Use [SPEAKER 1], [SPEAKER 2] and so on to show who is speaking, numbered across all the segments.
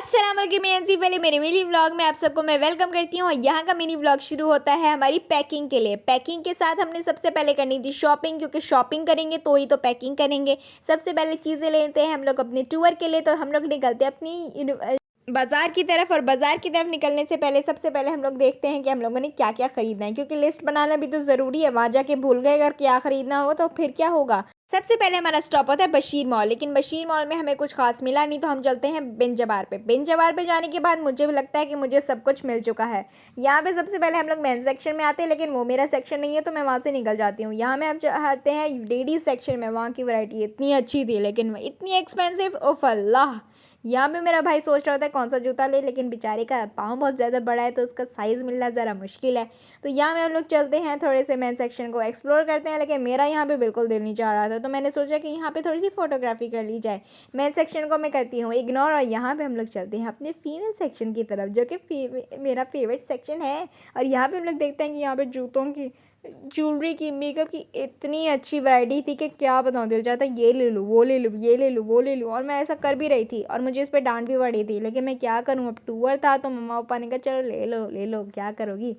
[SPEAKER 1] अस्सलाम वालेकुम मेंसी वाले मेरे मिनी व्लॉग में आप सबको मैं वेलकम करती हूँ। यहाँ का मिनी व्लॉग शुरू होता है हमारी पैकिंग के लिए। पैकिंग के साथ हमने सबसे पहले करनी थी शॉपिंग, क्योंकि शॉपिंग करेंगे तो ही तो पैकिंग करेंगे। सबसे पहले चीज़ें लेते हैं हम लोग अपने टूर के लिए, तो हम लोग निकलते हैं अपनी बाज़ार की तरफ। और बाज़ार की तरफ निकलने से पहले सबसे पहले हम लोग देखते हैं कि हम लोगों ने क्या क्या ख़रीदना है, क्योंकि लिस्ट बनाना भी तो ज़रूरी है। वहाँ जाके भूल गए अगर क्या ख़रीदना हो तो फिर क्या होगा। सबसे पहले हमारा स्टॉप होता है बशीर मॉल, लेकिन बशीर मॉल में हमें कुछ खास मिला नहीं, तो हम चलते हैं बिन जबार पे। बिन जबार पे जाने के बाद मुझे भी लगता है कि मुझे सब कुछ मिल चुका है। यहाँ पे सबसे पहले हम लोग मेंस सेक्शन में आते हैं, लेकिन वो मेरा सेक्शन नहीं है तो मैं वहाँ से निकल जाती हूँ। यहाँ में हम आते हैं लेडीज़ सेक्शन में। वहाँ की वैरायटी इतनी अच्छी थी लेकिन इतनी एक्सपेंसिव, ओफ अल्लाह। यहाँ पे मेरा भाई सोच रहा था कौन सा जूता ले, लेकिन बेचारे का पाँव बहुत ज़्यादा बड़ा है तो उसका साइज़ मिलना ज़रा मुश्किल है। तो यहाँ में हम लोग चलते हैं, थोड़े से मेन सेक्शन को एक्सप्लोर करते हैं, लेकिन मेरा यहाँ पे बिल्कुल दिल नहीं चाह रहा था, तो मैंने सोचा कि यहाँ पे थोड़ी सी फोटोग्राफी कर ली जाए। मेन सेक्शन को मैं करती हूँ इग्नोर, और यहाँ पे हम लोग चलते हैं अपने फीमेल सेक्शन की तरफ, जो कि मेरा फेवरेट सेक्शन है। और यहाँ पे हम लोग देखते हैं कि यहाँ पे जूतों की, ज्वेलरी की, मेकअप की इतनी अच्छी वैरायटी थी कि क्या बताऊँ, दिल चाहता ये ले लूँ, वो ले लूँ, ये ले लूँ, वो ले लूँ। और मैं ऐसा कर भी रही थी और मुझे इस पर डांट भी पड़ी थी, लेकिन मैं क्या करूँ, अब टूर था तो मम्मा पापा ने कहा चलो ले लो ले लो, क्या करोगी।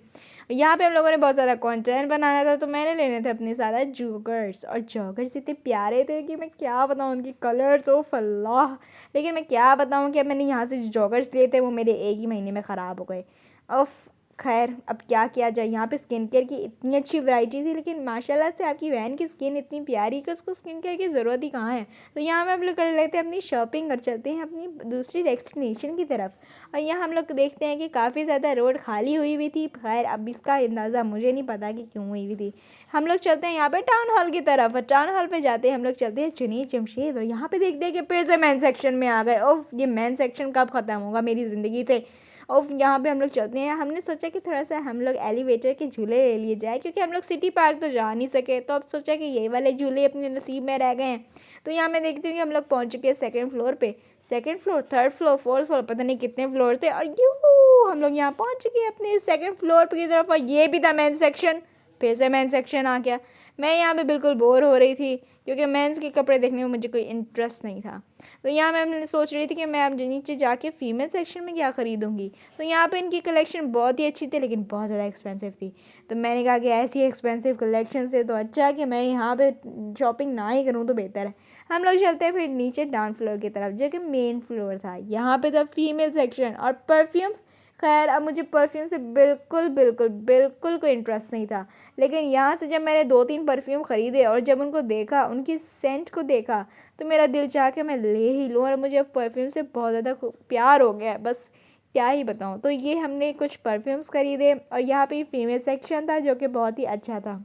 [SPEAKER 1] यहाँ पे हम लोगों ने बहुत ज़्यादा कंटेंट बनाना था, तो मैंने लेने थे अपने सारा जॉगर्स। और जॉगर्स इतने प्यारे थे कि मैं क्या बताऊँ, उनकी कलर्स ओ फल्लाह। लेकिन मैं क्या बताऊँ कि अब मैंने यहाँ से जॉगर्स लिए थे वो मेरे एक ही महीने में ख़राब हो गए। उफ, खैर अब क्या किया जाए। यहाँ पे स्किन केयर की इतनी अच्छी वैरायटी थी, लेकिन माशाल्लाह से आपकी बहन की स्किन इतनी प्यारी कि उसको स्किन केयर की ज़रूरत ही कहाँ है। तो यहाँ में हम लोग कर लेते हैं अपनी शॉपिंग और चलते हैं अपनी दूसरी डेस्टिनेशन की तरफ। और यहाँ हम लोग देखते हैं कि काफ़ी ज़्यादा रोड खाली हुई हुई थी। खैर अब इसका अंदाज़ा मुझे नहीं पता कि क्यों हुई हुई थी। हम लोग चलते हैं यहाँ पे टाउन हॉल की तरफ, और टाउन हॉल पे जाते हैं हम लोग, चलते हैं जुनीद जमशेद। और यहाँ पे देखते हैं कि फिर से मैन सेक्शन में आ गए। ओफ, ये मैन सेक्शन कब ख़त्म होगा मेरी ज़िंदगी से। और यहाँ पे हम लोग चलते हैं। हमने सोचा कि थोड़ा सा हम लोग एलिवेटर के झूले ले लिए जाए, क्योंकि हम लोग सिटी पार्क तो जा नहीं सके, तो अब सोचा कि ये वाले झूले अपने नसीब में रह गए हैं। तो यहाँ मैं देखती हूँ कि हम लोग पहुँच चुके हैं सेकंड फ्लोर पे। Second floor, third floor, fourth floor, पता नहीं कितने फ्लोर थे, और यूँ हम लोग यहाँ पहुँच चुके हैं अपने सेकंड फ्लोर की तरफ। और ये भी था मेन सेक्शन, फिर से मेन सेक्शन आ गया। मैं यहाँ पे बिल्कुल बोर हो रही थी, क्योंकि मेंस के कपड़े देखने में मुझे कोई इंटरेस्ट नहीं था। तो यहाँ मैं सोच रही थी कि मैं अब नीचे जाके फ़ीमेल सेक्शन में क्या ख़रीदूँगी। तो यहाँ पे इनकी कलेक्शन बहुत ही अच्छी थी, लेकिन बहुत ज़्यादा एक्सपेंसिव थी। तो मैंने कहा कि ऐसी एक्सपेंसिव कलेक्शन से तो अच्छा है कि मैं यहाँ पे शॉपिंग ना ही करूँ तो बेहतर है। हम लोग चलते हैं फिर नीचे डाउन फ्लोर की तरफ, जो कि मेन फ्लोर था। यहाँ पे था फीमेल सेक्शन और परफ्यूम्स। खैर अब मुझे परफ्यूम से बिल्कुल बिल्कुल बिल्कुल कोई इंटरेस्ट नहीं था, लेकिन यहाँ से जब मैंने 2-3 परफ्यूम ख़रीदे और जब उनको देखा, उनकी सेंट को देखा, तो मेरा दिल चाह के मैं ले ही लूँ। और मुझे अब परफ्यूम से बहुत ज़्यादा प्यार हो गया है, बस क्या ही बताऊँ। तो ये हमने कुछ परफ्यूम्स ख़रीदे, और यहाँ पे फीमेल सेक्शन था जो कि बहुत ही अच्छा था।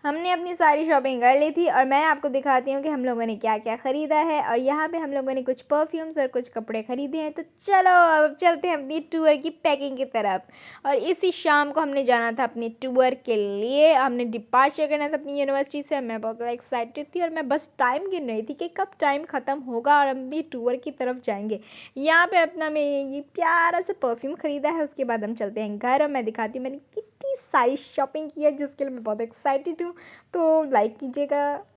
[SPEAKER 1] हमने अपनी सारी शॉपिंग कर ली थी, और मैं आपको दिखाती हूँ कि हम लोगों ने क्या क्या ख़रीदा है। और यहाँ पे हम लोगों ने कुछ परफ्यूम्स और कुछ कपड़े ख़रीदे हैं। तो चलो अब चलते हैं अपनी टूर की पैकिंग की तरफ। और इसी शाम को हमने जाना था अपने टूर के लिए, हमने डिपार्चर करना था अपनी यूनिवर्सिटी से। मैं बहुत ज़्यादा एक्साइटेड थी, और मैं बस टाइम गिन रही थी कि कब टाइम ख़त्म होगा और हम भी टूर की तरफ जाएंगे। यहाँ पर अपना मैं ये प्यारा सा परफ्यूम ख़रीदा है। उसके बाद हम चलते हैं घर, और मैं दिखाती हूँ मैंने कितनी सारी शॉपिंग की है, जिसके लिए मैं बहुत एक्साइटेड हूँ। तो लाइक कीजिएगा।